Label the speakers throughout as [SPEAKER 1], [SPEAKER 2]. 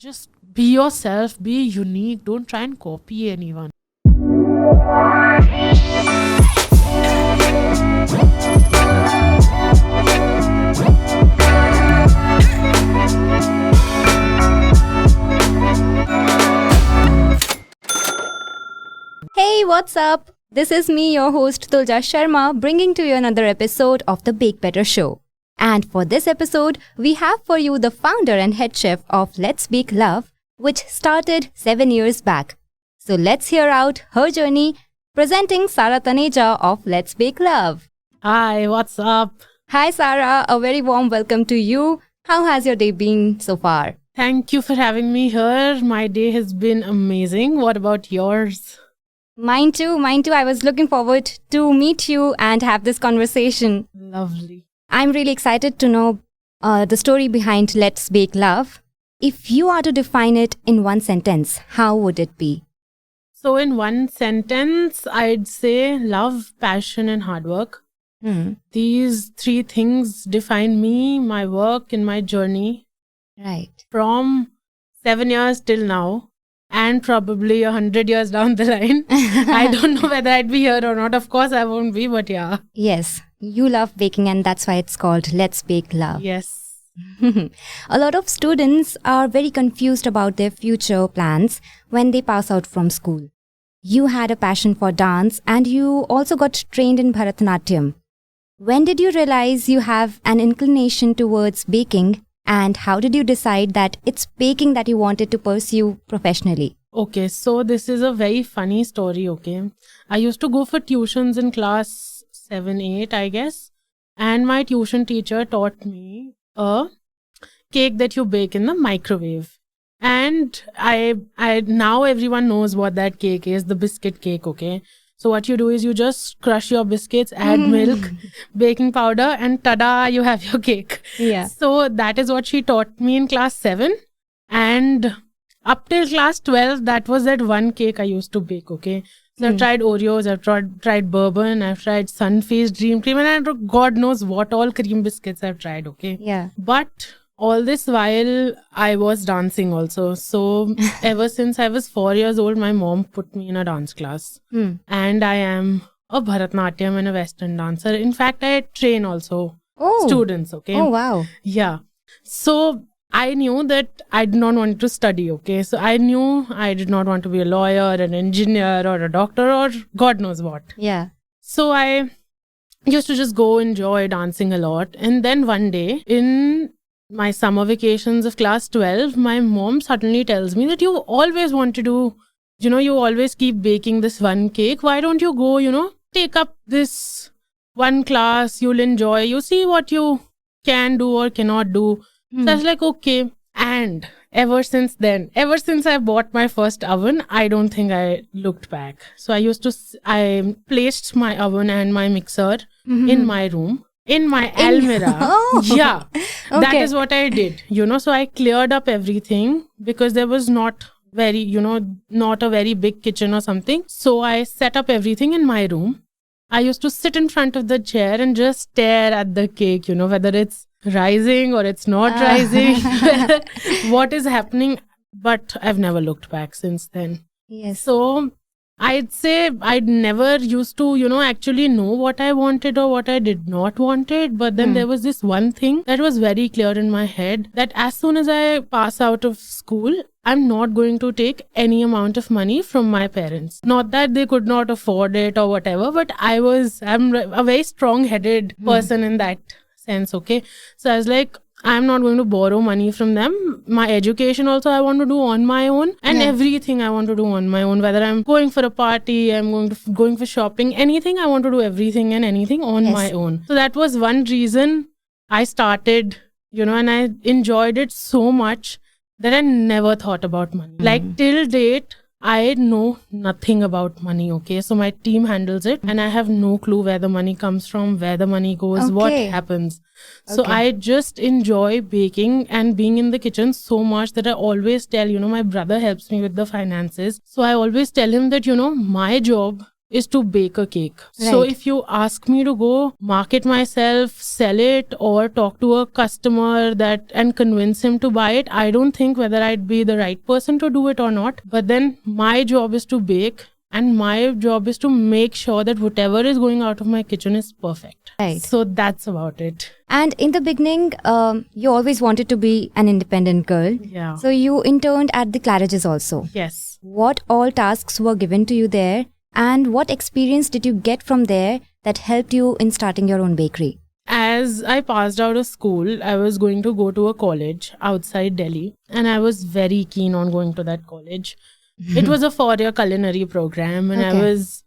[SPEAKER 1] Just be yourself, be unique. Don't try and copy anyone.
[SPEAKER 2] Hey, what's up? This is me, your host Tulja Sharma, bringing to you another episode of The Bake Better Show. And for this episode, we have for you the founder and head chef of Let's Bake Love, which started 7 years back. So let's hear out her journey, presenting Sara Taneja of Let's Bake Love.
[SPEAKER 1] Hi, what's up?
[SPEAKER 2] Hi, Sara. A very warm welcome to you. How has your day been so far?
[SPEAKER 1] Thank you for having me here. My day has been amazing. What about yours?
[SPEAKER 2] Mine too. I was looking forward to meet you and have this conversation.
[SPEAKER 1] Lovely.
[SPEAKER 2] I'm really excited to know the story behind Let's Bake Love. If you are to define it in one sentence, how would it be?
[SPEAKER 1] So, in one sentence, I'd say love, passion, and hard work. These three things define me, my work, and my journey
[SPEAKER 2] Right.
[SPEAKER 1] from 7 years till now, and probably 100 years down the line. I don't know whether I'd be here or not. Of course, I won't be, but yeah.
[SPEAKER 2] Yes, you love baking and that's why it's called Let's Bake Love.
[SPEAKER 1] Yes.
[SPEAKER 2] A lot of students are very confused about their future plans when they pass out from school. You had a passion for dance and you also got trained in Bharatanatyam. When did you realize you have an inclination towards baking, and how did you decide that it's baking that you wanted to pursue professionally?
[SPEAKER 1] Okay, so this is a very funny story, okay? I used to go for tuitions in class 7, 8, I guess. And my tuition teacher taught me a cake that you bake in the microwave. And I now everyone knows what that cake is, the biscuit cake, okay? So what you do is you just crush your biscuits, add milk, baking powder, and tada, you have your cake.
[SPEAKER 2] Yeah.
[SPEAKER 1] So that is what she taught me in class 7. And up till class 12, that was that one cake I used to bake, okay? So I've tried Oreos, I've tried bourbon, I've tried Sunfeast, Dream Cream, and God knows what all cream biscuits I've tried, okay?
[SPEAKER 2] Yeah.
[SPEAKER 1] But all this while, I was dancing also. So ever since I was 4 years old, my mom put me in a dance class. And I am a Bharatanatyam and a Western dancer. In fact, I train also students, okay?
[SPEAKER 2] Oh, wow.
[SPEAKER 1] Yeah. So I knew that I did not want to study, okay? So I knew I did not want to be a lawyer, an engineer, or a doctor, or God knows what.
[SPEAKER 2] Yeah.
[SPEAKER 1] So I used to just go enjoy dancing a lot. And then one day, in my summer vacations of class 12, my mom suddenly tells me that you always want to do, you always keep baking this one cake. Why don't you go, take up this one class, you'll enjoy, you see what you can do or cannot do. So I was like, okay. And ever since I bought my first oven, I don't think I looked back. So I placed my oven and my mixer in my room. In my almirah. Yeah. That is what I did. So I cleared up everything because there was not a very big kitchen or something. So I set up everything in my room. I used to sit in front of the chair and just stare at the cake, whether it's rising or it's not rising, what is happening. But I've never looked back since then.
[SPEAKER 2] Yes.
[SPEAKER 1] So I'd say I'd never used to, actually know what I wanted or what I did not wanted. But then there was this one thing that was very clear in my head, that as soon as I pass out of school, I'm not going to take any amount of money from my parents. Not that they could not afford it or whatever, but I'm a very strong-headed person in that sense, okay? So I was like, I'm not going to borrow money from them. My education also I want to do on my own, and everything I want to do on my own. Whether I'm going for a party, I'm going for shopping, anything, I want to do everything and anything on my own. So that was one reason I started, and I enjoyed it so much that I never thought about money. Like till date, I know nothing about money, okay? So my team handles it and I have no clue where the money comes from, where the money goes, what happens. So I just enjoy baking and being in the kitchen so much that I always tell, my brother helps me with the finances. So I always tell him that, my job is to bake a cake. So
[SPEAKER 2] Right.
[SPEAKER 1] if you ask me to go market myself, sell it, or talk to a customer that and convince him to buy it, I don't think whether I'd be the right person to do it or not. But then my job is to bake, and my job is to make sure that whatever is going out of my kitchen is perfect.
[SPEAKER 2] Right.
[SPEAKER 1] So that's about it.
[SPEAKER 2] And in the beginning, you always wanted to be an independent girl.
[SPEAKER 1] Yeah.
[SPEAKER 2] So you interned at the Claridge's also.
[SPEAKER 1] Yes.
[SPEAKER 2] What all tasks were given to you there, and what experience did you get from there that helped you in starting your own bakery?
[SPEAKER 1] As I passed out of school, I was going to go to a college outside Delhi, and I was very keen on going to that college. It was a 4-year culinary program, and I
[SPEAKER 2] Okay.
[SPEAKER 1] was,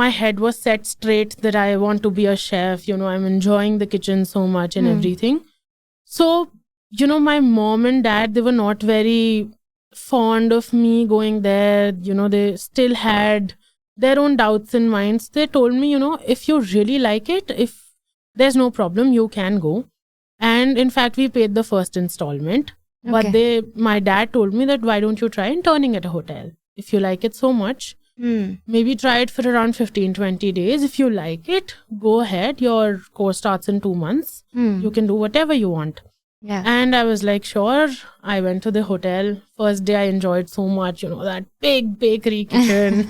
[SPEAKER 1] my head was set straight that I want to be a chef. I'm enjoying the kitchen so much and everything. So, my mom and dad, they were not very fond of me going there. They still had their own doubts and minds. They told me, if you really like it, if there's no problem, you can go. And in fact, we paid the first installment. But
[SPEAKER 2] Okay.
[SPEAKER 1] my dad told me that why don't you try interning at a hotel? If you like it so much, maybe try it for around 15-20 days. If you like it, go ahead. Your course starts in 2 months. You can do whatever you want.
[SPEAKER 2] Yeah.
[SPEAKER 1] And I was like, sure. I went to the hotel. First day I enjoyed so much, that big bakery kitchen,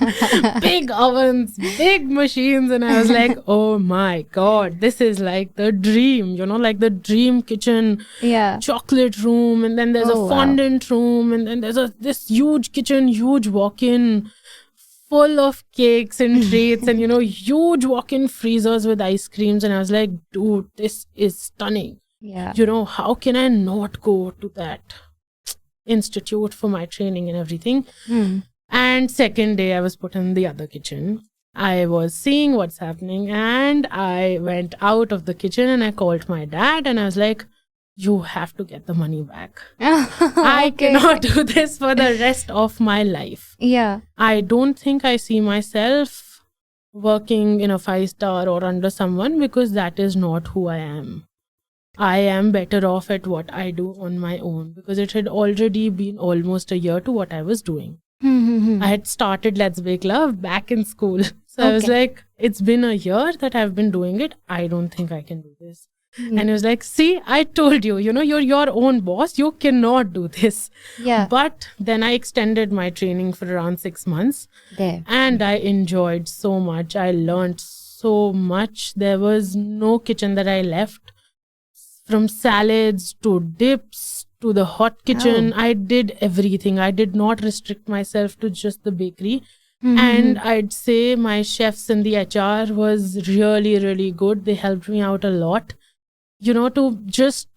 [SPEAKER 1] big ovens, big machines. And I was like, oh my God, this is like the dream, like the dream kitchen,
[SPEAKER 2] Yeah.
[SPEAKER 1] chocolate room. And then there's
[SPEAKER 2] Oh,
[SPEAKER 1] a
[SPEAKER 2] wow.
[SPEAKER 1] fondant room. And then there's this huge kitchen, huge walk-in, full of cakes and treats and, huge walk-in freezers with ice creams. And I was like, dude, this is stunning.
[SPEAKER 2] Yeah.
[SPEAKER 1] How can I not go to that institute for my training and everything? And second day, I was put in the other kitchen. I was seeing what's happening, and I went out of the kitchen and I called my dad and I was like, you have to get the money back. I
[SPEAKER 2] Okay.
[SPEAKER 1] cannot do this for the rest of my life.
[SPEAKER 2] Yeah.
[SPEAKER 1] I don't think I see myself working in a 5-star or under someone, because that is not who I am. I am better off at what I do on my own, because it had already been almost a year to what I was doing. I had started Let's Bake Love back in school. So I was
[SPEAKER 2] Okay.
[SPEAKER 1] like, it's been a year that I've been doing it. I don't think I can do this. And he was like, see, I told you, you're your own boss. You cannot do this.
[SPEAKER 2] Yeah.
[SPEAKER 1] But then I extended my training for around 6 months.
[SPEAKER 2] There.
[SPEAKER 1] And I enjoyed so much. I learned so much. There was no kitchen that I left. From salads to dips to the hot kitchen, I did everything. I did not restrict myself to just the bakery. And I'd say my chefs in the HR was really, really good. They helped me out a lot. To just,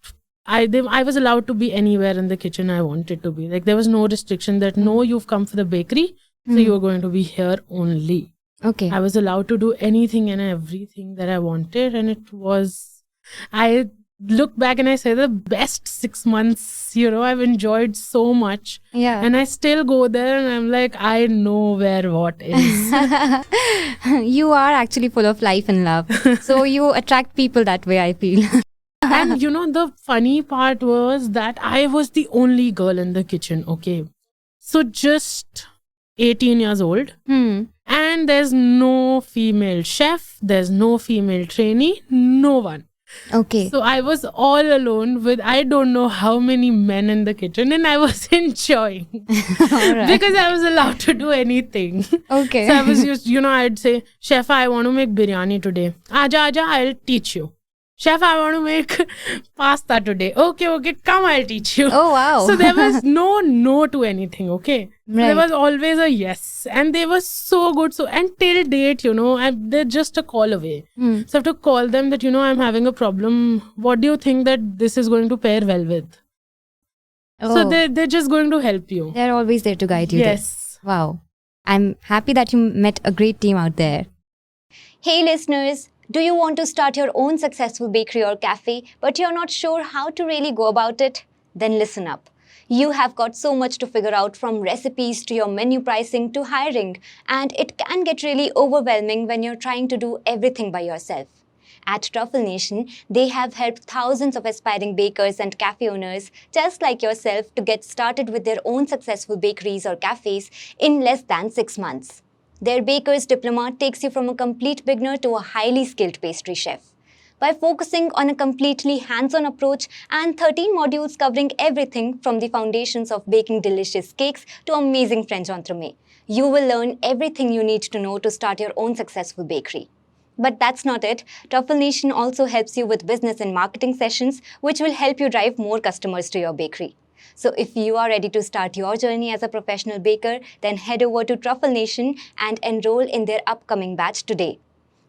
[SPEAKER 1] I was allowed to be anywhere in the kitchen I wanted to be. Like, there was no restriction that, no, you've come for the bakery, so you're going to be here only.
[SPEAKER 2] Okay.
[SPEAKER 1] I was allowed to do anything and everything that I wanted. And it was, I look back and I say, the best 6 months, I've enjoyed so much.
[SPEAKER 2] Yeah.
[SPEAKER 1] And I still go there and I'm like, I know where what is.
[SPEAKER 2] You are actually full of life and love. So you attract people that way, I feel.
[SPEAKER 1] And the funny part was that I was the only girl in the kitchen, okay? So just 18 years old. And there's no female chef, there's no female trainee, no one.
[SPEAKER 2] Okay.
[SPEAKER 1] So I was all alone with I don't know how many men in the kitchen, and I was enjoying
[SPEAKER 2] Alright.
[SPEAKER 1] because I was allowed to do anything.
[SPEAKER 2] Okay.
[SPEAKER 1] So I was just, I'd say, Chef, I want to make biryani today. Aja, I'll teach you. Chef, I want to make pasta today. Okay, come, I'll teach you.
[SPEAKER 2] Oh, wow.
[SPEAKER 1] So there was no to anything, okay?
[SPEAKER 2] Right.
[SPEAKER 1] There was always a yes. And they were so good. So, and till date, they're just a call away. So I have to call them that, I'm having a problem. What do you think that this is going to pair well with? So
[SPEAKER 2] Oh.
[SPEAKER 1] they're just going to help you.
[SPEAKER 2] They're always there to guide you. there.
[SPEAKER 1] Yes.
[SPEAKER 2] Wow. I'm happy that you met a great team out there. Hey listeners, do you want to start your own successful bakery or cafe, but you're not sure how to really go about it? Then listen up. You have got so much to figure out, from recipes to your menu pricing to hiring, and it can get really overwhelming when you're trying to do everything by yourself. At Truffle Nation, they have helped thousands of aspiring bakers and cafe owners just like yourself to get started with their own successful bakeries or cafes in less than 6 months. Their baker's diploma takes you from a complete beginner to a highly skilled pastry chef. By focusing on a completely hands-on approach and 13 modules covering everything from the foundations of baking delicious cakes to amazing French entremet, you will learn everything you need to know to start your own successful bakery. But that's not it. Truffle Nation also helps you with business and marketing sessions, which will help you drive more customers to your bakery. So if you are ready to start your journey as a professional baker, then head over to Truffle Nation and enroll in their upcoming batch today.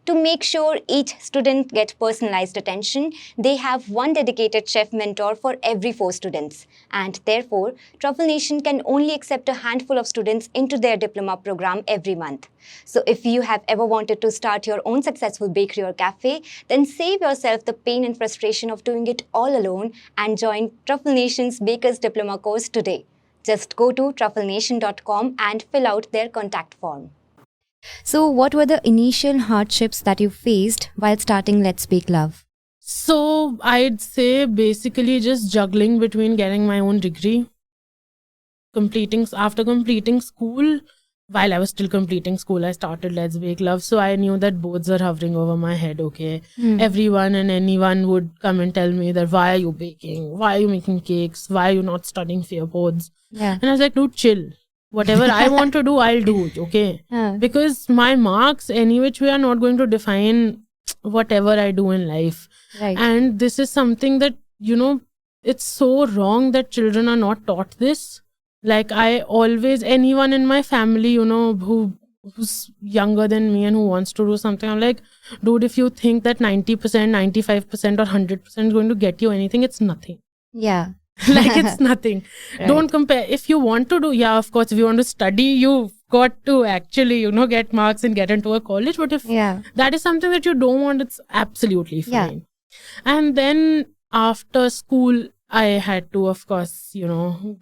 [SPEAKER 2] To make sure each student gets personalized attention, they have one dedicated chef mentor for every 4 students. And therefore, Truffle Nation can only accept a handful of students into their diploma program every month. So if you have ever wanted to start your own successful bakery or cafe, then save yourself the pain and frustration of doing it all alone and join Truffle Nation's Baker's Diploma course today. Just go to trufflenation.com and fill out their contact form. So, what were the initial hardships that you faced while starting Let's Bake Love?
[SPEAKER 1] So I'd say basically just juggling between getting my own degree, after completing school. While I was still completing school, I started Let's Bake Love. So I knew that boards are hovering over my head, okay? Everyone and anyone would come and tell me that, why are you baking? Why are you making cakes? Why are you not studying fair boards?
[SPEAKER 2] Yeah.
[SPEAKER 1] And I was like, dude, chill. Whatever I want to do, I'll do it, okay? Because my marks, any which way, are not going to define whatever I do in life.
[SPEAKER 2] Right.
[SPEAKER 1] And this is something that, it's so wrong that children are not taught this. Like, anyone in my family, who's younger than me and who wants to do something, I'm like, dude, if you think that 90%, 95% or 100% is going to get you anything, it's nothing.
[SPEAKER 2] Yeah.
[SPEAKER 1] Like, it's nothing.
[SPEAKER 2] Right.
[SPEAKER 1] Don't compare. If you want to do, of course, if you want to study, you've got to actually, get marks and get into a college. But if that is something that you don't want, it's absolutely fine. And then after school, I had to, of course,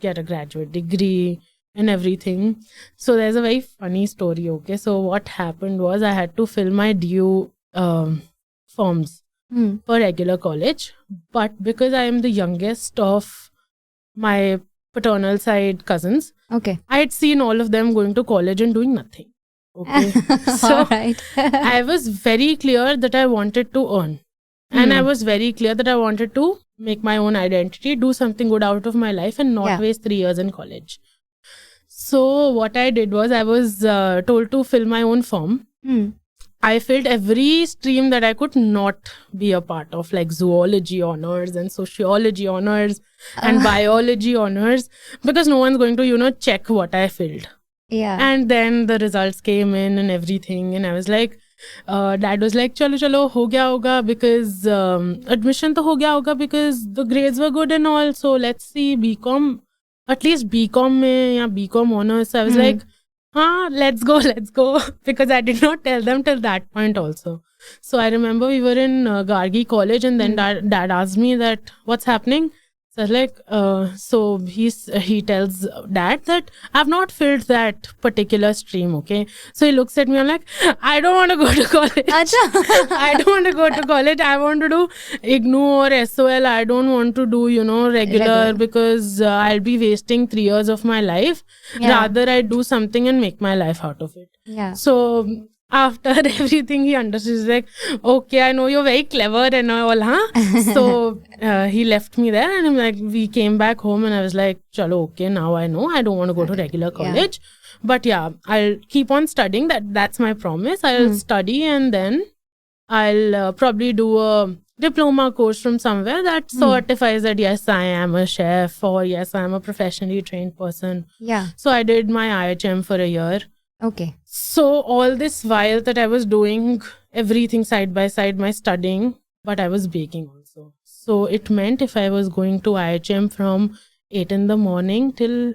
[SPEAKER 1] get a graduate degree and everything. So there's a very funny story, okay? So what happened was I had to fill my DU forms for regular college. But because I am the youngest of my paternal side cousins,
[SPEAKER 2] okay,
[SPEAKER 1] I had seen all of them going to college and doing nothing. Okay. So I was very clear that I wanted to earn. And I was very clear that I wanted to make my own identity, do something good out of my life and not waste 3 years in college. So what I did was I was told to fill my own form. I filled every stream that I could not be a part of, like zoology honors and sociology honors and biology honors, because no one's going to, check what I filled.
[SPEAKER 2] Yeah.
[SPEAKER 1] And then the results came in and everything. And I was like, dad was like, chalo, ho gaya hoga, because admission to ho gaya hoga because the grades were good and all. So let's see BCom, at least BCom mein ya BCom honors. So I was like, let's go. Because I did not tell them till that point also. So I remember we were in Gargi college and then dad asked me that, what's happening? So I was like, so he tells dad that I've not filled that particular stream, okay? So he looks at me, I'm like, I don't want to go to college. I don't want to go to college. I want to do IGNOU or SOL. I don't want to do, regular because I'll be wasting 3 years of my life. Rather, I do something and make my life out of it.
[SPEAKER 2] Yeah.
[SPEAKER 1] So after everything, he understands, like, okay, I know you're very clever and all, huh? So he left me there and I'm like, we came back home and I was like, chalo, okay, now I know I don't want to go to regular college. But I'll keep on studying. That's my promise. I'll study and then I'll probably do a diploma course from somewhere that certifies that yes, I am a chef or yes, I am a professionally trained person.
[SPEAKER 2] Yeah.
[SPEAKER 1] So I did my IHM for a year.
[SPEAKER 2] Okay.
[SPEAKER 1] So all this while that I was doing everything side by side, my studying, but I was baking also. So it meant if I was going to IHM from 8 in the morning till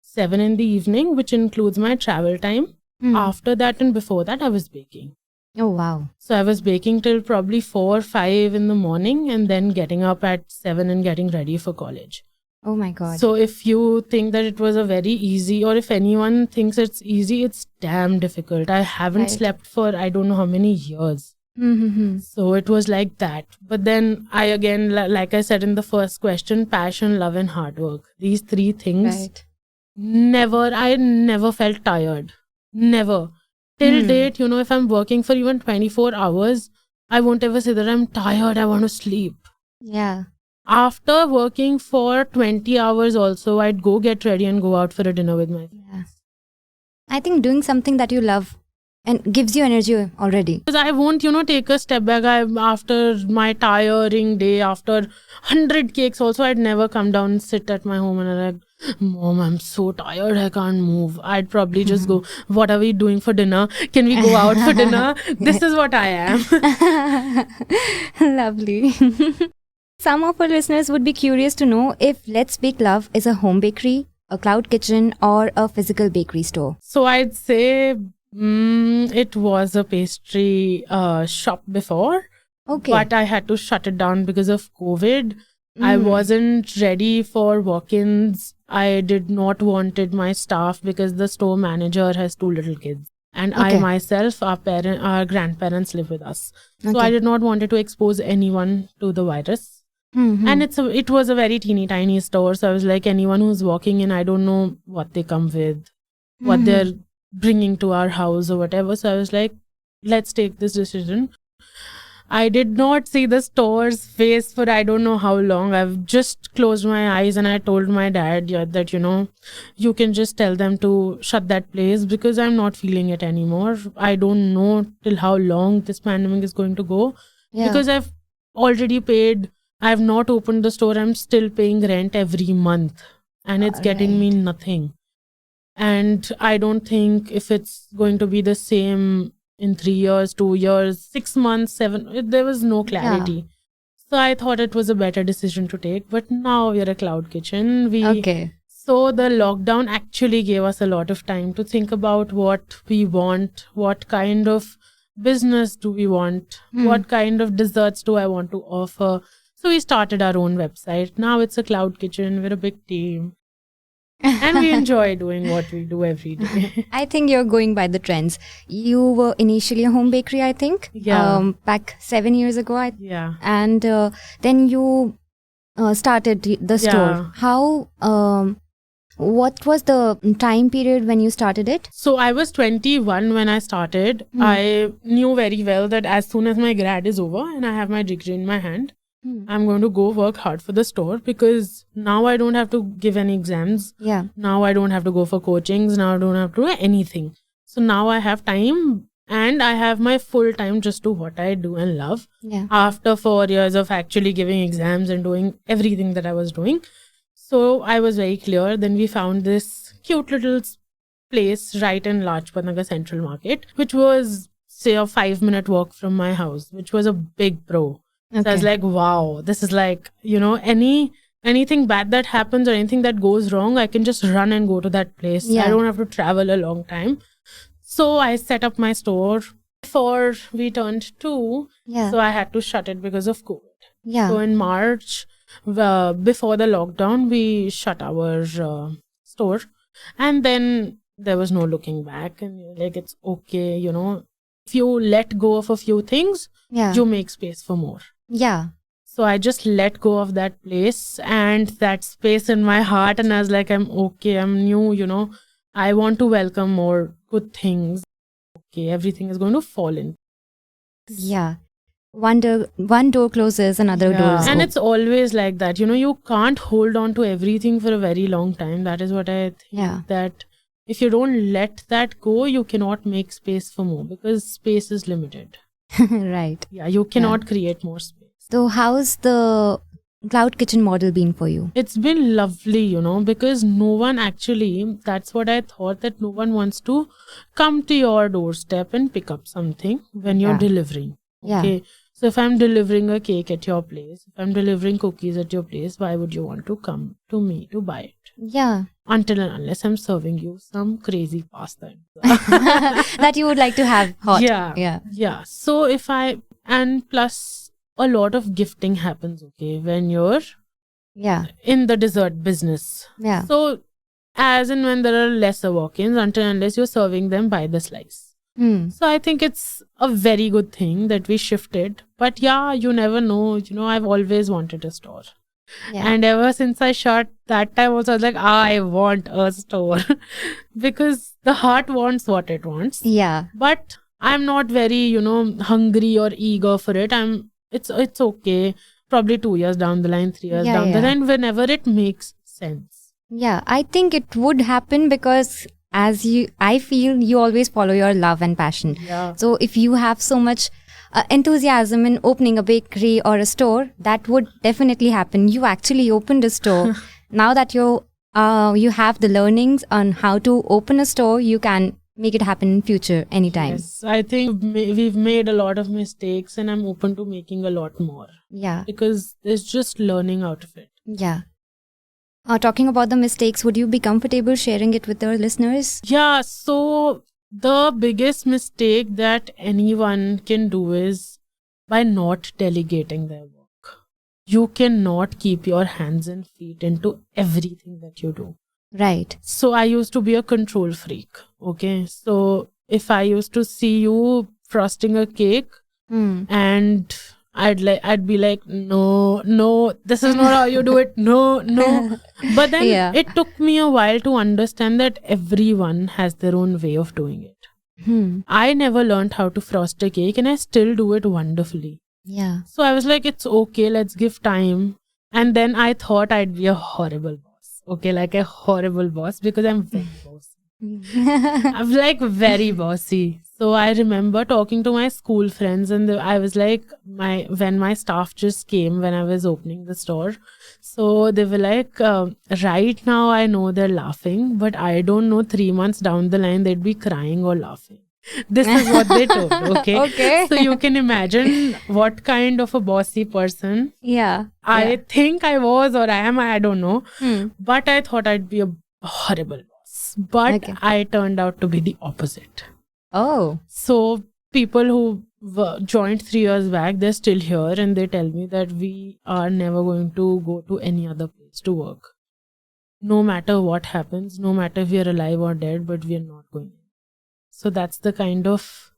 [SPEAKER 1] 7 in the evening, which includes my travel time. After that and before that, I was baking.
[SPEAKER 2] Oh, wow.
[SPEAKER 1] So I was baking till probably 4 or 5 in the morning and then getting up at 7 and getting ready for college.
[SPEAKER 2] Oh my God.
[SPEAKER 1] So if you think that it was a very easy, or if anyone thinks it's easy, it's damn difficult. I haven't slept for I don't know how many years. So it was like that. But then I again, like I said in the first question, passion, love and hard work. These 3 things, I never felt tired. Never. Till date, you know, if I'm working for even 24 hours, I won't ever say that I'm tired, I want to sleep.
[SPEAKER 2] Yeah.
[SPEAKER 1] After working for 20 hours also, I'd go get ready and go out for a dinner with my friends.
[SPEAKER 2] Yeah. I think doing something that you love and gives you energy already.
[SPEAKER 1] Because I won't, you know, take a step back. After my tiring day, after 100 cakes also, I'd never come down and sit at my home and I'm like, Mom, I'm so tired, I can't move. I'd probably just go, what are we doing for dinner? Can we go out for dinner? This is what I am.
[SPEAKER 2] Lovely. Some of our listeners would be curious to know if Let's Bake Love is a home bakery, a cloud kitchen, or a physical bakery store.
[SPEAKER 1] So I'd say it was a pastry shop before.
[SPEAKER 2] Okay.
[SPEAKER 1] But I had to shut it down because of COVID. I wasn't ready for walk-ins. I did not wanted my staff because the store manager has 2 little kids. And I myself, our grandparents live with us. So I did not want to expose anyone to the virus. And it was a very teeny tiny store. So I was like, anyone who's walking in, I don't know what they come with, what they're bringing to our house or whatever. So I was like, let's take this decision. I did not see the store's face for I don't know how long. I've just closed my eyes and I told my dad that, you know, you can just tell them to shut that place because I'm not feeling it anymore. I don't know till how long this pandemic is going to go.
[SPEAKER 2] Yeah.
[SPEAKER 1] Because I've already paid. I have not opened the store. I'm still paying rent every month and it's getting me nothing. And I don't think if it's going to be the same in 3 years, 2 years, 6 months, 7, there was no clarity.
[SPEAKER 2] Yeah.
[SPEAKER 1] So I thought it was a better decision to take. But now we're a cloud kitchen.
[SPEAKER 2] Okay.
[SPEAKER 1] So the lockdown actually gave us a lot of time to think about what we want, what kind of business do we want, what kind of desserts do I want to offer. So we started our own website. Now it's a cloud kitchen. We're a big team. And we enjoy doing what we do every day.
[SPEAKER 2] I think you're going by the trends. You were initially a home bakery, I think.
[SPEAKER 1] Yeah.
[SPEAKER 2] Back 7 years ago.
[SPEAKER 1] Yeah.
[SPEAKER 2] And then you started the store. How, what was the time period when you started it?
[SPEAKER 1] So I was 21 when I started. I knew very well that as soon as my grad is over and I have my degree in my hand, I'm going to go work hard for the store because now I don't have to give any exams.
[SPEAKER 2] Yeah.
[SPEAKER 1] Now I don't have to go for coachings. Now I don't have to do anything. So now I have time and I have my full time just to what I do and love.
[SPEAKER 2] Yeah.
[SPEAKER 1] After 4 years of actually giving exams and doing everything that I was doing. So I was very clear. Then we found this cute little place right in Lajpat Nagar Central Market, which was, say, a 5-minute walk from my house, which was a big pro. So I was like, wow, this is like, you know, anything bad that happens or anything that goes wrong, I can just run and go to that place.
[SPEAKER 2] Yeah.
[SPEAKER 1] I don't have to travel a long time. So I set up my store before we turned 2.
[SPEAKER 2] Yeah.
[SPEAKER 1] So I had to shut it because of COVID.
[SPEAKER 2] Yeah.
[SPEAKER 1] So in March, before the lockdown, we shut our store. And then there was no looking back. And you're like, it's okay, you know. If you let go of a few things, you make space for more.
[SPEAKER 2] Yeah.
[SPEAKER 1] So I just let go of that place and that space in my heart. And I was like, I'm okay. I'm new, you know. I want to welcome more good things. Okay, everything is going to fall in.
[SPEAKER 2] Yeah. One door closes, another door is
[SPEAKER 1] And
[SPEAKER 2] open.
[SPEAKER 1] it's always like that. You know, you can't hold on to everything for a very long time. That is what I think.
[SPEAKER 2] Yeah.
[SPEAKER 1] That if you don't let that go, you cannot make space for more because space is limited.
[SPEAKER 2] Right.
[SPEAKER 1] Yeah, you cannot create more space.
[SPEAKER 2] So how's the cloud kitchen model been for you?
[SPEAKER 1] It's been lovely, you know, because no one actually, that's what I thought, that no one wants to come to your doorstep and pick up something when you're delivering. Okay. So if I'm delivering a cake at your place, if I'm delivering cookies at your place, why would you want to come to me to buy it?
[SPEAKER 2] Yeah.
[SPEAKER 1] Until and unless I'm serving you some crazy pasta.
[SPEAKER 2] That you would like to have hot.
[SPEAKER 1] Yeah. So and plus a lot of gifting happens, okay, when you're in the dessert business.
[SPEAKER 2] Yeah.
[SPEAKER 1] So as and when there are lesser walk-ins, until and unless you're serving them by the slice. So I think it's a very good thing that we shifted. But yeah, you never know. You know, I've always wanted a store.
[SPEAKER 2] Yeah.
[SPEAKER 1] And ever since I shot that time also, I was like, I want a store. Because the heart wants what it wants.
[SPEAKER 2] Yeah.
[SPEAKER 1] But I'm not very, hungry or eager for it. It's okay. Probably 2 years down the line, 3 years
[SPEAKER 2] Yeah,
[SPEAKER 1] down the
[SPEAKER 2] yeah.
[SPEAKER 1] line, whenever it makes sense.
[SPEAKER 2] Yeah, I think it would happen because I feel you always follow your love and passion.
[SPEAKER 1] Yeah.
[SPEAKER 2] So if you have so much enthusiasm in opening a bakery or a store, that would definitely happen. You actually opened a store. Now that you have the learnings on how to open a store, you can make it happen in future anytime.
[SPEAKER 1] Yes, I think we've made a lot of mistakes, and I'm open to making a lot more.
[SPEAKER 2] Yeah.
[SPEAKER 1] Because there's just learning out of it.
[SPEAKER 2] Yeah. Talking about the mistakes, would you be comfortable sharing it with our listeners?
[SPEAKER 1] Yeah, so the biggest mistake that anyone can do is by not delegating their work. You cannot keep your hands and feet into everything that you do.
[SPEAKER 2] Right.
[SPEAKER 1] So I used to be a control freak. Okay. So if I used to see you frosting a cake and I'd be like, no, this is not how you do it. No. But then it took me a while to understand that everyone has their own way of doing it. I never learned how to frost a cake, and I still do it wonderfully.
[SPEAKER 2] Yeah.
[SPEAKER 1] So I was like, it's okay, let's give time. And then I thought I'd be a horrible boss. Okay, like a horrible boss, because I'm very bossy. I'm like very bossy. So I remember talking to my school friends, and I was like, when my staff just came when I was opening the store. So they were like, right now I know they're laughing, but I don't know 3 months down the line they'd be crying or laughing. This is what they told. Okay.
[SPEAKER 2] Okay.
[SPEAKER 1] So you can imagine what kind of a bossy person I think I was, or I am, I don't know. But I thought I'd be a horrible boss. But I turned out to be the opposite.
[SPEAKER 2] Oh.
[SPEAKER 1] So people who joined 3 years back, they're still here, and they tell me that we are never going to go to any other place to work. No matter what happens, no matter if we are alive or dead, but we are not going. So that's the kind of,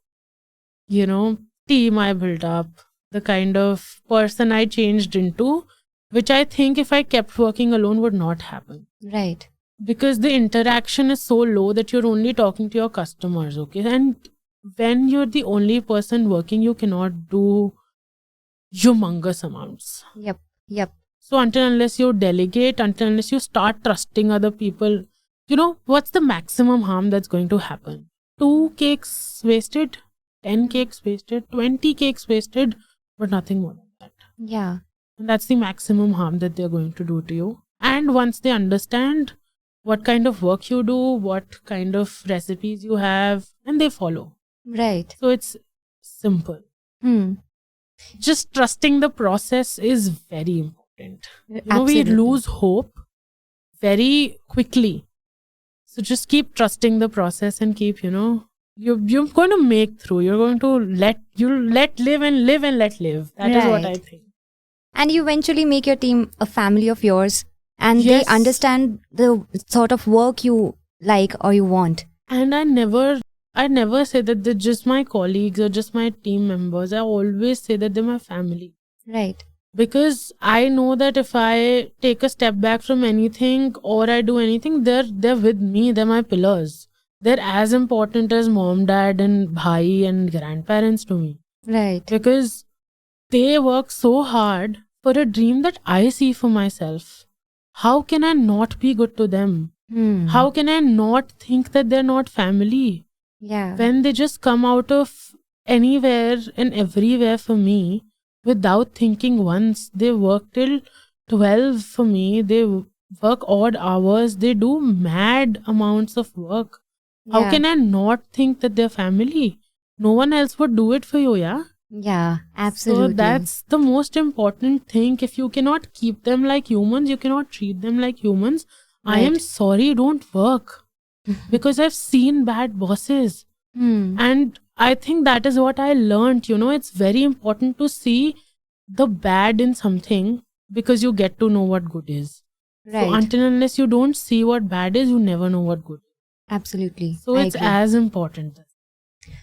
[SPEAKER 1] team I built up, the kind of person I changed into, which I think if I kept working alone would not happen.
[SPEAKER 2] Right.
[SPEAKER 1] Because the interaction is so low that you're only talking to your customers, okay? And when you're the only person working, you cannot do humongous amounts.
[SPEAKER 2] Yep.
[SPEAKER 1] So unless you delegate, unless you start trusting other people, what's the maximum harm that's going to happen? 2 cakes wasted, 10 cakes wasted, 20 cakes wasted, but nothing more than that.
[SPEAKER 2] Yeah.
[SPEAKER 1] And that's the maximum harm that they're going to do to you. And once they understand what kind of work you do, what kind of recipes you have, and they follow.
[SPEAKER 2] Right.
[SPEAKER 1] So it's simple. Just trusting the process is very important. We lose hope very quickly. So just keep trusting the process and keep, you're going to make through. You're going to let live and live and let live. That is what I think.
[SPEAKER 2] And you eventually make your team a family of yours, and they understand the sort of work you like or you want.
[SPEAKER 1] And I never say that they're just my colleagues or just my team members. I always say that they're my family.
[SPEAKER 2] Right.
[SPEAKER 1] Because I know that if I take a step back from anything or I do anything, they're with me. They're my pillars. They're as important as mom, dad, and bhai and grandparents to me.
[SPEAKER 2] Right.
[SPEAKER 1] Because they work so hard for a dream that I see for myself. How can I not be good to them? How can I not think that they're not family?
[SPEAKER 2] Yeah.
[SPEAKER 1] When they just come out of anywhere and everywhere for me without thinking once, they work till 12 for me, they work odd hours, they do mad amounts of work. How can I not think that they're family? No one else would do it for you, yeah?
[SPEAKER 2] Yeah, absolutely.
[SPEAKER 1] So that's the most important thing. If you cannot keep them like humans, you cannot treat them like humans. Right. I am sorry, don't work. Because I've seen bad bosses. And I think that is what I learned. It's very important to see the bad in something because you get to know what good is. Right. So until unless you don't see what bad is, you never know what good is.
[SPEAKER 2] Absolutely.
[SPEAKER 1] So it's as important.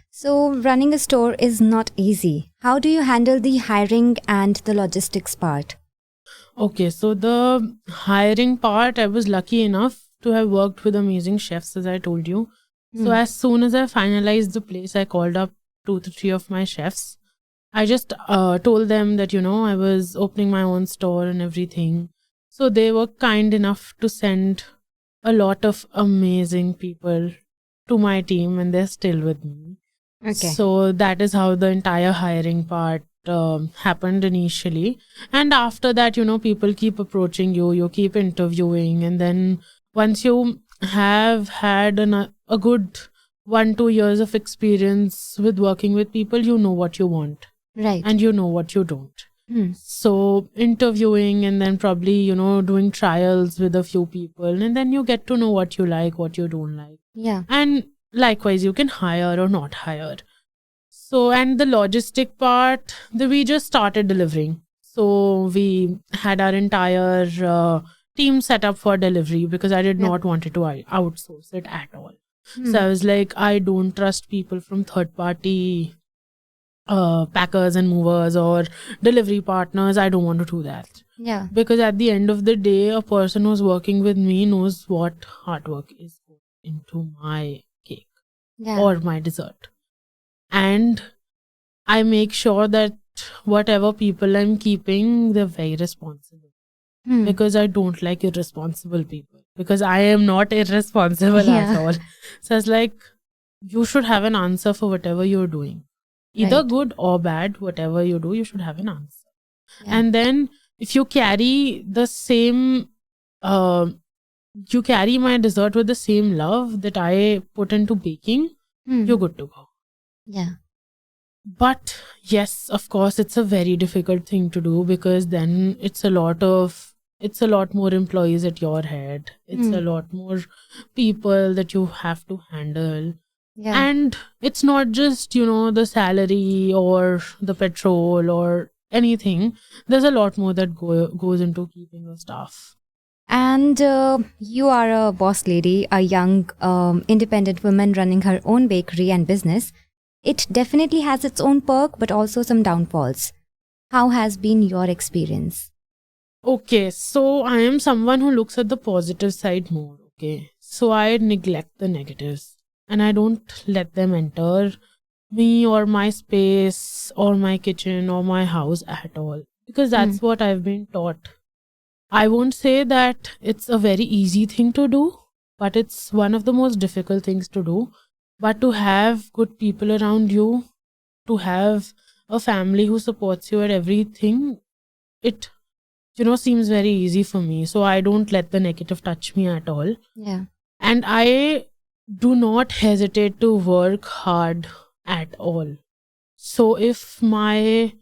[SPEAKER 2] So running a store is not easy. How do you handle the hiring and the logistics part?
[SPEAKER 1] Okay, so the hiring part, I was lucky enough to have worked with amazing chefs, as I told you. So as soon as I finalized the place, I called up 2 to 3 of my chefs. I just told them that, I was opening my own store and everything. So they were kind enough to send a lot of amazing people to my team, and they're still with me.
[SPEAKER 2] Okay.
[SPEAKER 1] So that is how the entire hiring part happened initially. And after that, people keep approaching you, you keep interviewing. And then once you have had a good 1-2 years of experience with working with people, you know what you want
[SPEAKER 2] Right.
[SPEAKER 1] and you know what you don't. So interviewing and then probably, doing trials with a few people, and then you get to know what you like, what you don't like.
[SPEAKER 2] Yeah.
[SPEAKER 1] And likewise, you can hire or not hire. So, and the logistic part, we just started delivering. So we had our entire team set up for delivery because I did not want it to outsource it at all. So I was like, I don't trust people from third party packers and movers or delivery partners. I don't want to do that.
[SPEAKER 2] Yeah.
[SPEAKER 1] Because at the end of the day, a person who's working with me knows what hard work is going into my cake
[SPEAKER 2] Yeah.
[SPEAKER 1] or my dessert. And I make sure that whatever people I'm keeping, they're very responsible. Because I don't like irresponsible people. Because I am not irresponsible at all. So it's like, you should have an answer for whatever you're doing. Either good or bad, whatever you do, you should have an answer.
[SPEAKER 2] Yeah.
[SPEAKER 1] And then if you carry the same, you carry my dessert with the same love that I put into baking, you're good to go.
[SPEAKER 2] Yeah.
[SPEAKER 1] But yes, of course, it's a very difficult thing to do because then it's a lot more employees at your head. It's a lot more people that you have to handle.
[SPEAKER 2] Yeah.
[SPEAKER 1] And it's not just, the salary or the petrol or anything. There's a lot more that goes into keeping a staff.
[SPEAKER 2] And you are a boss lady, a young independent woman running her own bakery and business. It definitely has its own perk, but also some downfalls. How has been your experience?
[SPEAKER 1] Okay, so I am someone who looks at the positive side more. Okay, so I neglect the negatives and I don't let them enter me or my space or my kitchen or my house at all, because that's what I've been taught. I won't say that it's a very easy thing to do, but it's one of the most difficult things to do. But to have good people around you, to have a family who supports you at everything, it, seems very easy for me. So I don't let the negative touch me at all.
[SPEAKER 2] Yeah.
[SPEAKER 1] And I do not hesitate to work hard at all. So if my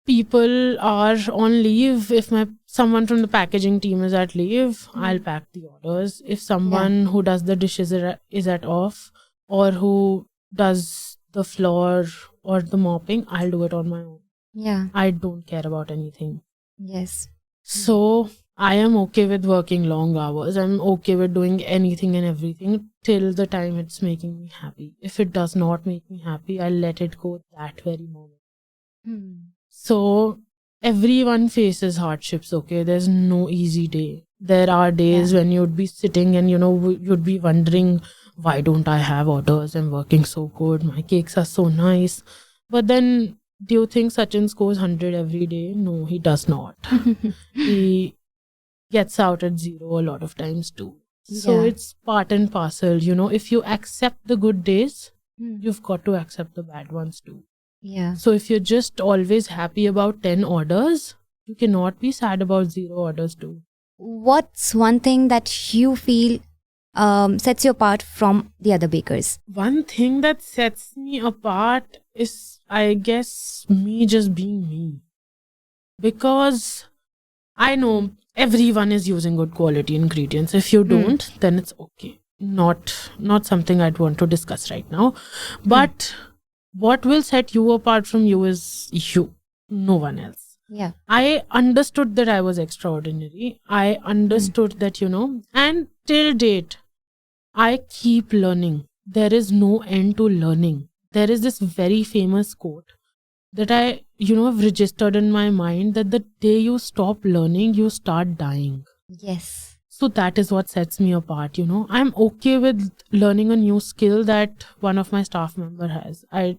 [SPEAKER 1] people are on leave, if someone from the packaging team is at leave, I'll pack the orders. If someone who does the dishes is at off, or who does the floor or the mopping, I'll do it on my own.
[SPEAKER 2] Yeah.
[SPEAKER 1] I don't care about anything.
[SPEAKER 2] Yes.
[SPEAKER 1] So I am okay with working long hours. I'm okay with doing anything and everything till the time it's making me happy. If it does not make me happy, I'll let it go that very moment. So everyone faces hardships, okay? There's no easy day. There are days when you'd be sitting and, you'd be wondering, why don't I have orders? I'm working so good. My cakes are so nice. But then, do you think Sachin scores 100 every day? No, he does not. He gets out at 0 a lot of times too. So it's part and parcel. If you accept the good days, you've got to accept the bad ones too.
[SPEAKER 2] Yeah.
[SPEAKER 1] So if you're just always happy about 10 orders, you cannot be sad about 0 orders too.
[SPEAKER 2] What's one thing that you feel sets you apart from the other bakers?
[SPEAKER 1] One thing that sets me apart is, I guess, me just being me. Because I know everyone is using good quality ingredients. If you don't, then it's okay. Not something I'd want to discuss right now. But what will set you apart from you is you, no one else.
[SPEAKER 2] Yeah.
[SPEAKER 1] I understood that I was extraordinary. I understood that, and till date, I keep learning. There is no end to learning. There is this very famous quote that I, have registered in my mind that the day you stop learning, you start dying.
[SPEAKER 2] Yes.
[SPEAKER 1] So that is what sets me apart, I'm okay with learning a new skill that one of my staff member has. I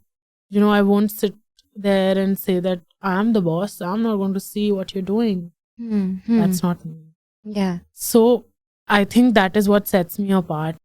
[SPEAKER 1] won't sit there and say that I'm the boss. I'm not going to see what you're doing. That's not me.
[SPEAKER 2] Yeah.
[SPEAKER 1] So I think that is what sets me apart.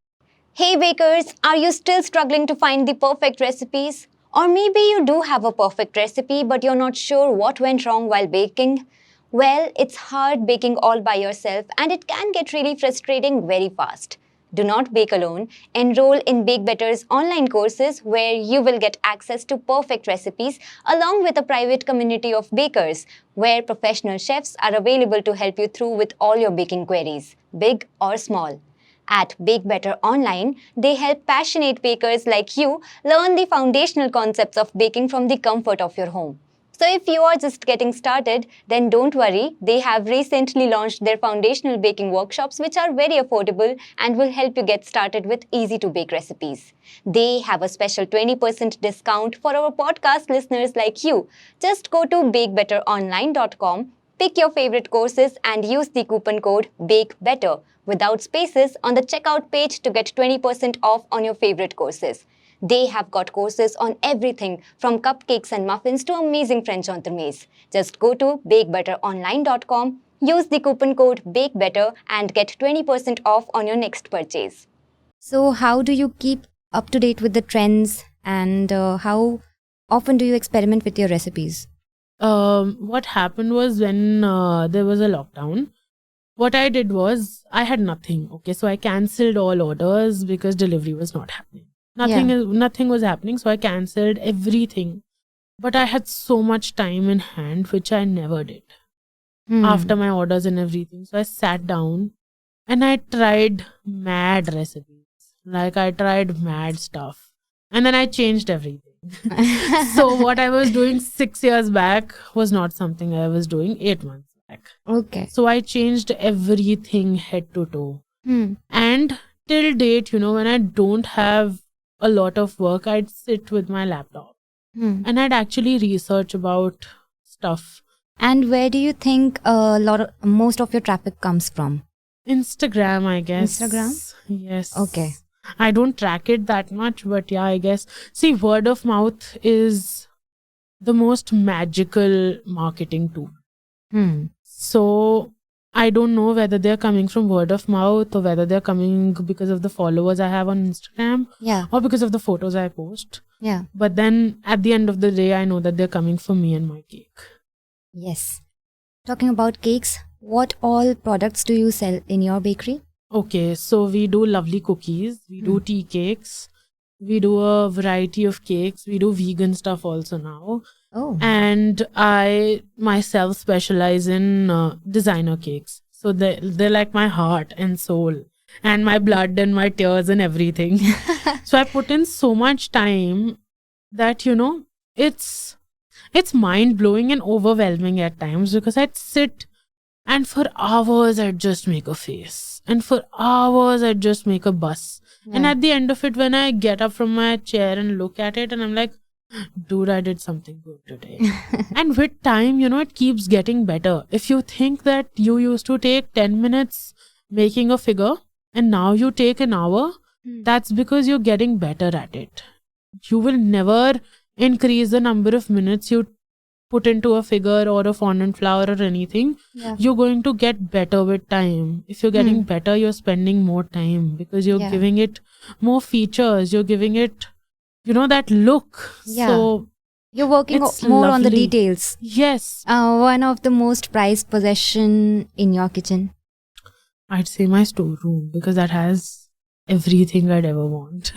[SPEAKER 2] Hey bakers, are you still struggling to find the perfect recipes? Or maybe you do have a perfect recipe but you're not sure what went wrong while baking? Well, it's hard baking all by yourself and it can get really frustrating very fast. Do not bake alone. Enroll in Bake Better's online courses where you will get access to perfect recipes along with a private community of bakers where professional chefs are available to help you through with all your baking queries, big or small. At Bake Better Online, they help passionate bakers like you learn the foundational concepts of baking from the comfort of your home. So if you are just getting started, then don't worry. They have recently launched their foundational baking workshops which are very affordable and will help you get started with easy to bake recipes. They have a special 20% discount for our podcast listeners like you. Just go to bakebetteronline.com, pick your favorite courses and use the coupon code BAKEBETTER without spaces on the checkout page to get 20% off on your favorite courses. They have got courses on everything from cupcakes and muffins to amazing French entremets. Just go to bakebetteronline.com, use the coupon code BAKEBETTER and get 20% off on your next purchase. So how do you keep up to date with the trends and how often do you experiment with your recipes?
[SPEAKER 1] What happened was when there was a lockdown, what I did was I had nothing. Okay, so I cancelled all orders because delivery was not happening. Nothing was happening, so I cancelled everything. But I had so much time in hand, which I never did after my orders and everything. So I sat down and I tried mad recipes. Like I tried mad stuff. And then I changed everything. So what I was doing 6 years back was not something I was doing 8 months back.
[SPEAKER 2] Okay.
[SPEAKER 1] So I changed everything head to toe. And till date, when I don't have a lot of work, I'd sit with my laptop and I'd actually research about stuff.
[SPEAKER 2] And where do you think most of your traffic comes from?
[SPEAKER 1] Instagram, I guess.
[SPEAKER 2] Instagram?
[SPEAKER 1] Yes.
[SPEAKER 2] Okay.
[SPEAKER 1] I don't track it that much, but yeah, I guess. See, word of mouth is the most magical marketing tool. So I don't know whether they're coming from word of mouth or whether they're coming because of the followers I have on Instagram or because of the photos I post.
[SPEAKER 2] Yeah.
[SPEAKER 1] But then at the end of the day, I know that they're coming for me and my cake.
[SPEAKER 2] Yes. Talking about cakes, what all products do you sell in your bakery?
[SPEAKER 1] Okay, so we do lovely cookies, we do tea cakes, we do a variety of cakes, we do vegan stuff also now.
[SPEAKER 2] Oh.
[SPEAKER 1] And I myself specialize in designer cakes. So they're like my heart and soul and my blood and my tears and everything. So I put in so much time that, it's mind-blowing and overwhelming at times because I'd sit and for hours I'd just make a face. And for hours I'd just make a bus. Yeah. And at the end of it, when I get up from my chair and look at it and I'm like, dude, I did something good today. And with time, it keeps getting better. If you think that you used to take 10 minutes making a figure and now you take an hour, that's because you're getting better at it. You will never increase the number of minutes you put into a figure or a fondant flour or anything. Yeah. You're going to get better with time. If you're getting better, you're spending more time because you're giving it more features. You're giving it that look.
[SPEAKER 2] Yeah.
[SPEAKER 1] So
[SPEAKER 2] you're working more on the details.
[SPEAKER 1] Yes.
[SPEAKER 2] One of the most prized possession in your kitchen?
[SPEAKER 1] I'd say my storeroom because that has everything I'd ever want.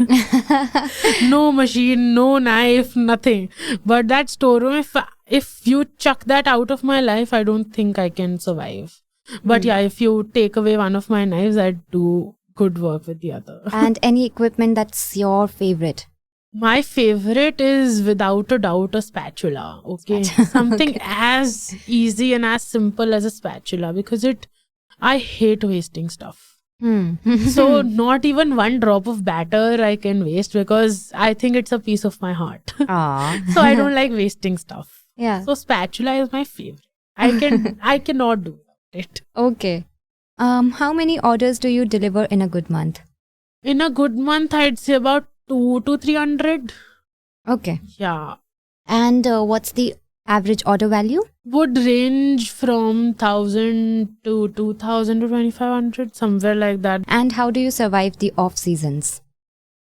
[SPEAKER 1] No machine, no knife, nothing. But that storeroom, if you chuck that out of my life, I don't think I can survive. But yeah, if you take away one of my knives, I'd do good work with the other.
[SPEAKER 2] And any equipment that's your favorite?
[SPEAKER 1] My favorite is without a doubt a spatula. Okay. Something as easy and as simple as a spatula because I hate wasting stuff. So not even one drop of batter I can waste because I think it's a piece of my heart.
[SPEAKER 2] Aw.
[SPEAKER 1] So I don't like wasting stuff.
[SPEAKER 2] Yeah.
[SPEAKER 1] So spatula is my favorite. I cannot do it.
[SPEAKER 2] Okay. How many orders do you deliver in a good month?
[SPEAKER 1] In a good month, I'd say about 200 to 300.
[SPEAKER 2] Okay.
[SPEAKER 1] Yeah.
[SPEAKER 2] And what's the average order value?
[SPEAKER 1] Would range from 1,000 to 2,000 to 2,500, somewhere like that.
[SPEAKER 2] And how do you survive the off seasons?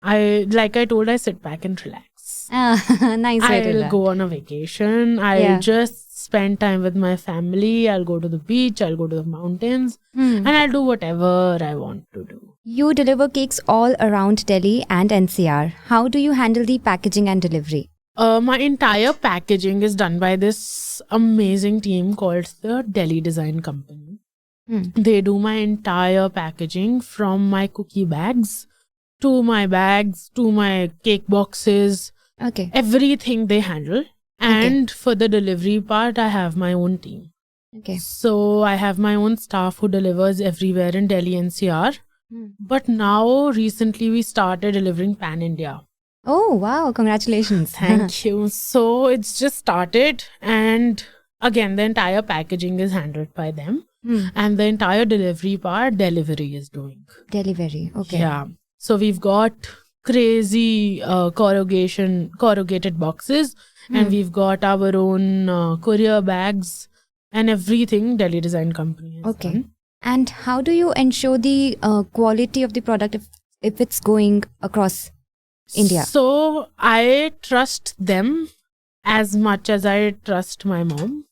[SPEAKER 1] Like I told, I sit back and relax.
[SPEAKER 2] Nice way to
[SPEAKER 1] I'll
[SPEAKER 2] that.
[SPEAKER 1] go on a vacation. I'll
[SPEAKER 2] Yeah.
[SPEAKER 1] just spend time with my family. I'll go to the beach. I'll go to the mountains. And I'll do whatever I want to do.
[SPEAKER 2] You deliver cakes all around Delhi and NCR. How do you handle the packaging and delivery?
[SPEAKER 1] My entire packaging is done by this amazing team called the Delhi Design Company. They do my entire packaging, from my cookie bags to my cake boxes,
[SPEAKER 2] Okay.
[SPEAKER 1] everything they handle. And for the delivery part, I have my own team.
[SPEAKER 2] Okay.
[SPEAKER 1] So I have my own staff who delivers everywhere in Delhi NCR. But now recently we started delivering pan India.
[SPEAKER 2] Oh, wow. Congratulations.
[SPEAKER 1] Thank you. So it's just started, and again the entire packaging is handled by them, and the entire delivery part delivery is doing.
[SPEAKER 2] Delivery. Okay.
[SPEAKER 1] Yeah. So we've got crazy corrugated boxes, and we've got our own courier bags and everything Delhi Design Company has
[SPEAKER 2] Okay.
[SPEAKER 1] done.
[SPEAKER 2] And how do you ensure the quality of the product if it's going across India?
[SPEAKER 1] So I trust them as much as I trust my mom.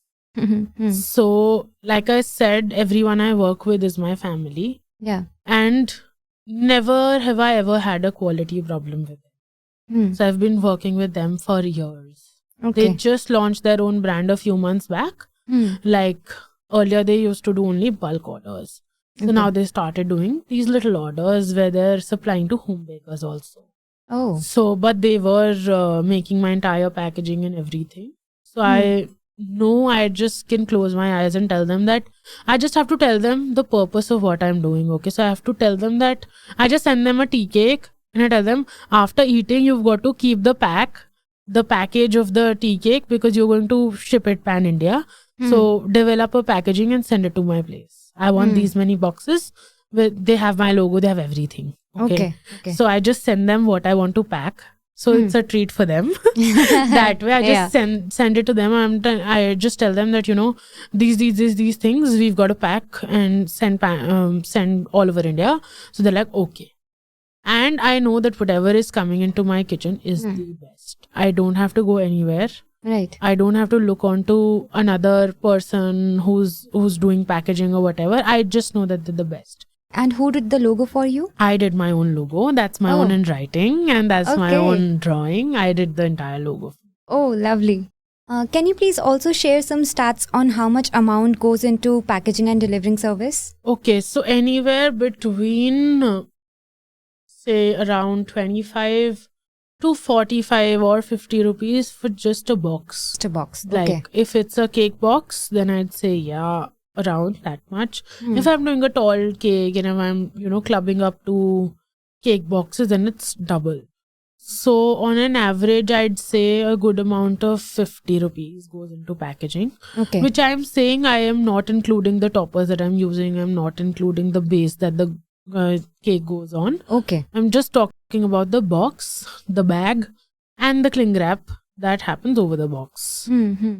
[SPEAKER 1] So like I said, everyone I work with is my family,
[SPEAKER 2] Yeah.
[SPEAKER 1] and never have I ever had a quality problem with them. So I've been working with them for years.
[SPEAKER 2] Okay.
[SPEAKER 1] They just launched their own brand a few months back. Like earlier they used to do only bulk orders. So now they started doing these little orders where they're supplying to home bakers also.
[SPEAKER 2] Oh.
[SPEAKER 1] So, but they were making my entire packaging and everything. So I know I just can close my eyes and tell them that I just have to tell them the purpose of what I'm doing. Okay. So I have to tell them that I just send them a tea cake and I tell them after eating, you've got to keep the package of the tea cake because you're going to ship it pan India. So develop a packaging and send it to my place. I want these many boxes. They have my logo. They have everything.
[SPEAKER 2] Okay.
[SPEAKER 1] So I just send them what I want to pack. So it's a treat for them. That way, I just send it to them. I just tell them that, you know, these things we've got to pack and send all over India. So they're like, okay. And I know that whatever is coming into my kitchen is the best. I don't have to go anywhere.
[SPEAKER 2] Right.
[SPEAKER 1] I don't have to look onto another person who's doing packaging or whatever. I just know that they're the best.
[SPEAKER 2] And who did the logo for you?
[SPEAKER 1] I did my own logo. That's my own in writing, and that's my own drawing. I did the entire logo.
[SPEAKER 2] Oh, lovely. Can you please also share some stats on how much amount goes into packaging and delivering service?
[SPEAKER 1] Okay, so anywhere between say around 25 to 45 or 50 rupees for just a box.
[SPEAKER 2] Just a box.
[SPEAKER 1] Like
[SPEAKER 2] Okay.
[SPEAKER 1] if it's a cake box, then I'd say around that much. If I'm doing a tall cake and if I'm, you know, clubbing up to cake boxes, then it's double. So on an average, I'd say a good amount of 50 rupees goes into packaging.
[SPEAKER 2] Okay.
[SPEAKER 1] Which I'm saying I am not including the toppers that I'm using. I'm not including the base that the cake goes on.
[SPEAKER 2] Okay.
[SPEAKER 1] I'm just talking about the box, the bag, and the cling wrap that happens over the box.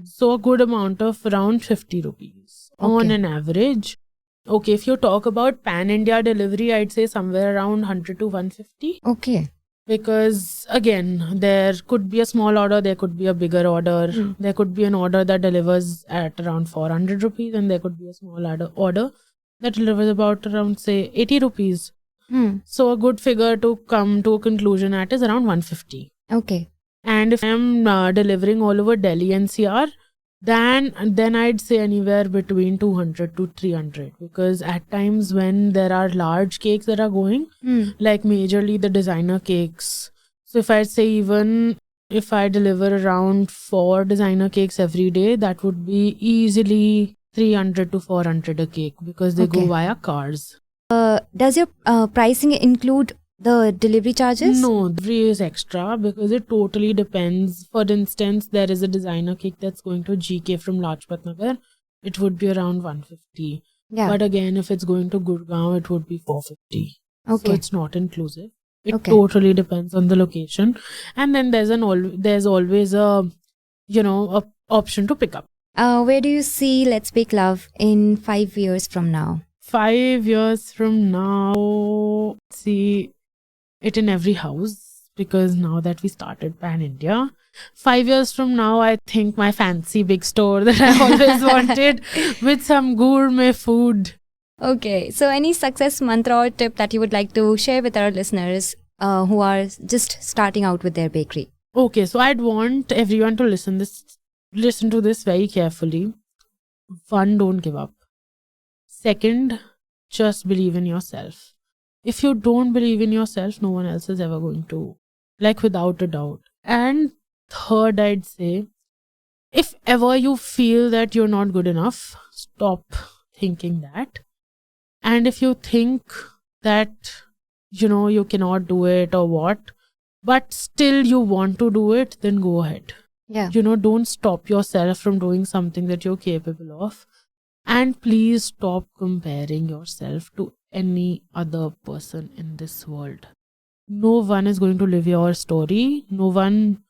[SPEAKER 1] So a good amount of around 50 rupees on an average. Okay, if you talk about pan India delivery, I'd say somewhere around 100 to 150.
[SPEAKER 2] Okay.
[SPEAKER 1] Because again, there could be a small order, there could be a bigger order, there could be an order that delivers at around 400 rupees, and there could be a small order that delivers about around say 80 rupees. So a good figure to come to a conclusion at is around 150.
[SPEAKER 2] Okay.
[SPEAKER 1] And if I'm delivering all over Delhi NCR, then I'd say anywhere between 200 to 300, because at times when there are large cakes that are going, like majorly the designer cakes. So if I'd say even if I deliver around 4 designer cakes every day, that would be easily 300 to 400 a cake, because they go via cars.
[SPEAKER 2] Does your pricing include the delivery charges?
[SPEAKER 1] No, delivery is extra because it totally depends. For instance, there is a designer cake that's going to GK from Lajpat Nagar. It would be around 150.
[SPEAKER 2] Yeah.
[SPEAKER 1] But again, if it's going to Gurgaon, it would be 450.
[SPEAKER 2] Okay.
[SPEAKER 1] So it's not inclusive. It
[SPEAKER 2] Okay.
[SPEAKER 1] totally depends on the location. And then there's always a option to pick up.
[SPEAKER 2] Where do you see Let's Bake Love in 5 years from now?
[SPEAKER 1] 5 years from now, see it in every house, because now that we started Pan India, 5 years from now, I think my fancy big store that I always wanted with some gourmet food.
[SPEAKER 2] Okay, so any success mantra or tip that you would like to share with our listeners who are just starting out with their bakery?
[SPEAKER 1] Okay, so I'd want everyone to listen to this very carefully. 1, don't give up. 2, just believe in yourself. If you don't believe in yourself, no one else is ever going to, like, without a doubt. And 3rd, I'd say, if ever you feel that you're not good enough, stop thinking that. And if you think that, you cannot do it or what, but still you want to do it, then go ahead.
[SPEAKER 2] Yeah.
[SPEAKER 1] Don't stop yourself from doing something that you're capable of. And please stop comparing yourself to any other person in this world. No one is going to live your story. No one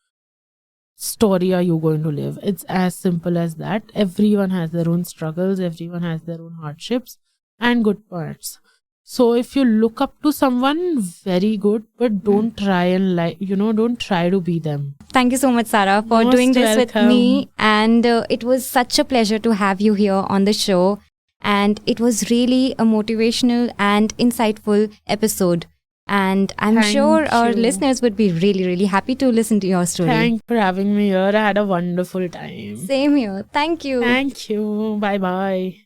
[SPEAKER 1] story are you going to live. It's as simple as that. Everyone has their own struggles. Everyone has their own hardships and good parts. So if you look up to someone, very good, but don't try and don't try to be them.
[SPEAKER 2] Thank you so much, Sarah, for
[SPEAKER 1] Most
[SPEAKER 2] doing this
[SPEAKER 1] welcome.
[SPEAKER 2] with me. And it was such a pleasure to have you here on the show. And it was really a motivational and insightful episode. And I'm
[SPEAKER 1] Thank
[SPEAKER 2] sure our
[SPEAKER 1] you.
[SPEAKER 2] listeners would be really, really happy to listen to your story.
[SPEAKER 1] Thanks for having me here. I had a wonderful time.
[SPEAKER 2] Same here. Thank you.
[SPEAKER 1] Thank you. Bye-bye.